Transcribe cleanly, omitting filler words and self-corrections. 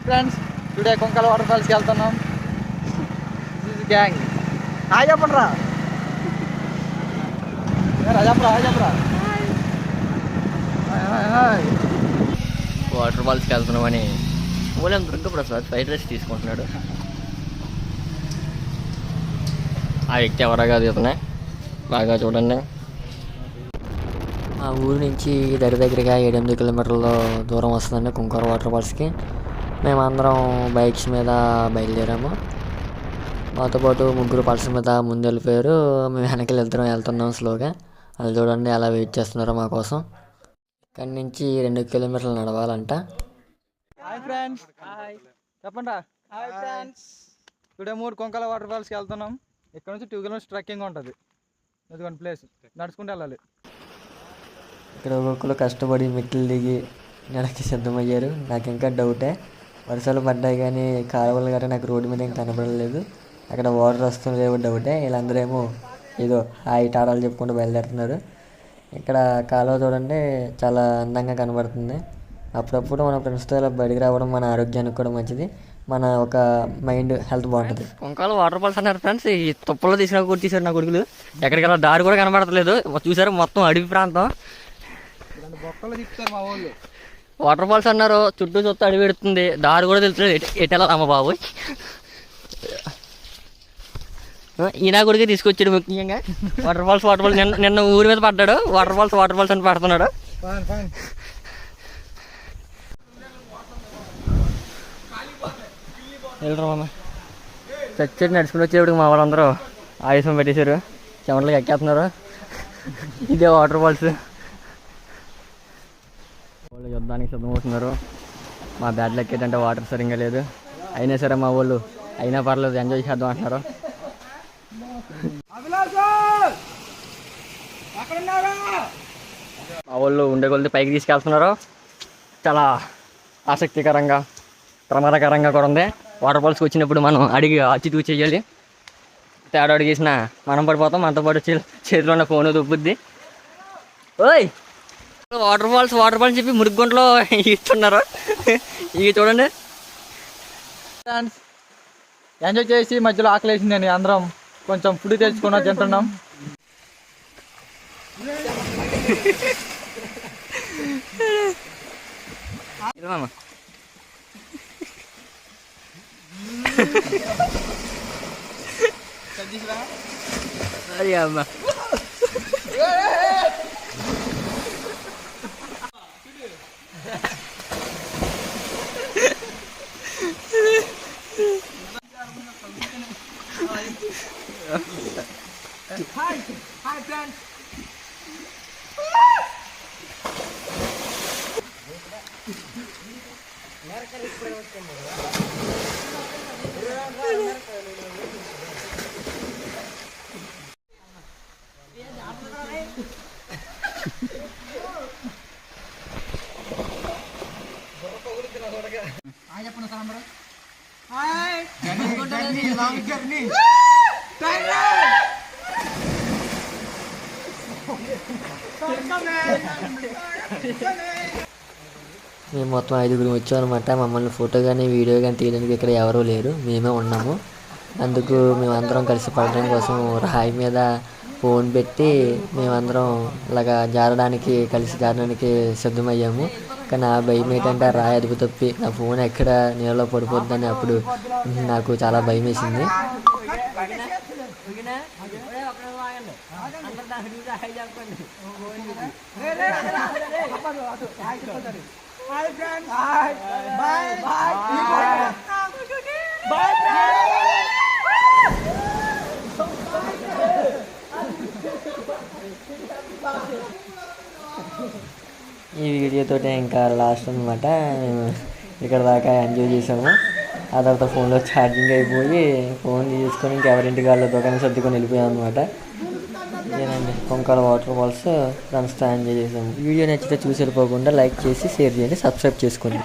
Friends today Konkala water ఫాల్స్కి వెళ్తున్నాం. Gang hi చెప్పండి రా చెప్పరా వాటర్ ఫాల్స్కి వెళ్తున్నామని మూలం దుర్గప్రసాద్ ఫ్రైడ్ రైస్ తీసుకుంటున్నాడు. ఆ వ్యక్తి ఎవరో కాదు ఇతనే, బాగా చూడండి. ఆ ఊరి నుంచి దగ్గరగా 7-8 కిలోమీటర్ల దూరం వస్తుందండి కుంకర వాటర్ ఫాల్స్కి. మేమందరం బైక్స్ మీద బయలుదేరాము. మాతో పాటు 3 పర్సన్ మీద ముందు వెళ్ళిపోయారు. మేము వెనకాల వెళ్తున్నాం స్లోగా. అది చూడండి అలా వెయిట్ చేస్తున్నారు మా కోసం. ఇక్కడి నుంచి 2 కిలోమీటర్లు నడవాలంట. హాయ్ ఫ్రెండ్స్ చెప్పండి. Hi friends today 3 Konkala water ఫాల్స్కి వెళ్తున్నాం. ఇక్కడ నుంచి 2 కిలోమీటర్స్ ట్రెక్కింగ్ ఉంటుంది. అదిగోండి ప్లేస్, నడుచుకుంటూ వెళ్ళాలి. ఇక్కడ ఒక్కొక్కరు కష్టపడి మెట్లు దిగి నడకి సిద్ధమయ్యారు. నాకు ఇంకా డౌటే, వర్షాలు పడ్డాయి కానీ కాలువలు గట్రా నాకు రోడ్డు మీద ఇంకా కనబడలేదు. అక్కడ వాటర్ వస్తుంది లేవో డౌటే. వీళ్ళందరూ ఏమో ఏదో హాయి టాటాలు చెప్పుకుంటూ బయలుదేరుతున్నారు. ఇక్కడ కాలువ చూడండి చాలా అందంగా కనబడుతుంది. అప్పుడప్పుడు మన ఫ్రెండ్స్తో ఇలా బయటికి రావడం మన ఆరోగ్యానికి కూడా మంచిది, మన ఒక మైండ్ హెల్త్ బాగుంటుంది. కొంకాల వాటర్ ఫాల్స్ అన్నారు ఫ్రెండ్స్. ఈ తుప్పల్లో తీసారు నా కొడుకులు. ఎక్కడికి వెళ్ళా దారి కూడా కనబడతలేదు. చూసారు మొత్తం అడవి ప్రాంతం. వాటర్ ఫాల్స్ అన్నారు, చుట్టూ చుట్టూ అడవి పెడుతుంది, దారి కూడా తెలుస్తుంది ఎటు వెళ్ళాలమ్మ బాబు. ఈయన గుడికి తీసుకొచ్చాడు ముఖ్యంగా. వాటర్ ఫాల్స్ నిన్న ఊరి మీద పడ్డాడు. వాటర్ ఫాల్స్ అని పడుతున్నాడు. వెళ్ళరా మామ. చచ్చేటి నడుచుకుని వచ్చేప్పుడు మా వాళ్ళందరూ ఆయుసం పెట్టేశారు, చెమటలకు ఎక్కేస్తున్నారు. ఇదే వాటర్ ఫాల్స్. వాళ్ళు యుద్ధానికి సిద్ధమవుతున్నారు. మా బ్యాడ్లు ఎక్కేటంటే వాటర్ సరిగ్గా లేదు. అయినా సరే మా వాళ్ళు అయినా పర్లేదు ఎంజాయ్ చేద్దాం అంటున్నారు. మా వాళ్ళు ఉండే కొద్ది పైకి తీసుకెళ్తున్నారు. చాలా ఆసక్తికరంగా ప్రమాదకరంగా కూడా ఉంది. వాటర్ ఫాల్స్కి వచ్చినప్పుడు మనం అడిగి ఆచితూ చేయాలి. తేడా అడిగేసిన మనం పడిపోతాం. మనతో పాటు చేతిలో ఉన్న ఫోన్ దుబ్బుద్ది. ఓయ్ వాటర్ ఫాల్స్ చెప్పి మురుగుంటలో ఇస్తున్నారు. ఇవి చూడండి ఫ్రెండ్స్, ఎంజాయ్ చేసి మధ్యలో ఆకలేసిందని అందరం కొంచెం ఫుడ్ తెచ్చుకున్నా తింటున్నాం. అమ్మ హాయ్ ఫ్రెండ్స్. చెప్పండి సార్ అందరూ. Hi long journey. మేము మొత్తం 5 వచ్చామన్నమాట. మమ్మల్ని ఫోటో కానీ వీడియో కానీ తీయడానికి ఇక్కడ ఎవరూ లేరు, మేమే ఉన్నాము. అందుకు మేమందరం కలిసి పడడం కోసం రాయి మీద ఫోన్ పెట్టి మేమందరం ఇలాగా కలిసి జారడానికి సిద్ధమయ్యాము. కానీ ఆ భయం ఏంటంటే ఆ రాయి అదుపు తప్పి నా ఫోన్ ఎక్కడ నీళ్ళలో పడిపోద్దని అప్పుడు నాకు చాలా భయం వేసింది. ఈ వీడియోతో ఇంకా లాస్ట్ అనమాట. మేము ఇక్కడ దాకా ఎంజాయ్ చేసాము. ఆ తర్వాత ఫోన్లో ఛార్జింగ్ అయిపోయి ఫోన్ తీసుకొని ఇంకెవరింటికి వాళ్ళ దుకాణం సర్దుకొని వెళ్ళిపోయాం అనమాట. ఇదేనండి కొంకల వాటర్ ఫాల్స్ ఫ్రెండ్స్తో ఎంజాయ్ చేసాము. వీడియో నచ్చితే చూసి వెళ్ళిపోకుండా లైక్ చేసి షేర్ చేయండి, సబ్స్క్రైబ్ చేసుకోండి.